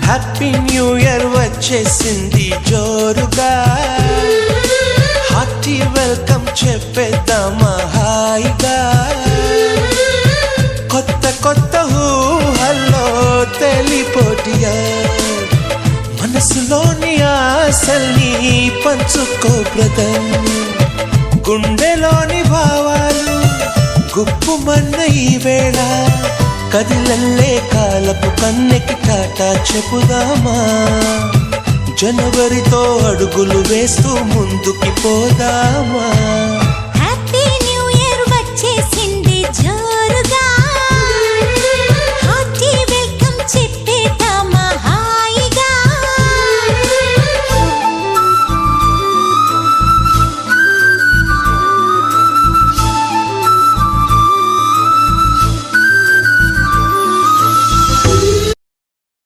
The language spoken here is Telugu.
హ్యాపీ న్యూ ఇయర్ వచ్చేసింది జోరుగా, హార్టీ వెల్కమ్ చెప్పేద్దామా హాయిగా. కొత్త కొత్త ఊహల్లో తెలిపోటియా, మనసులోని ఆశల్ని పంచుకో బ్రదర్. గుండెలోని భావాలు గుప్పుమన్న ఈ వేళ, కదిలల్లే కాలపు కన్నెకి టాటా చెప్పుదామా. జనవరితో అడుగులు వేస్తూ ముందుకి పోదామా.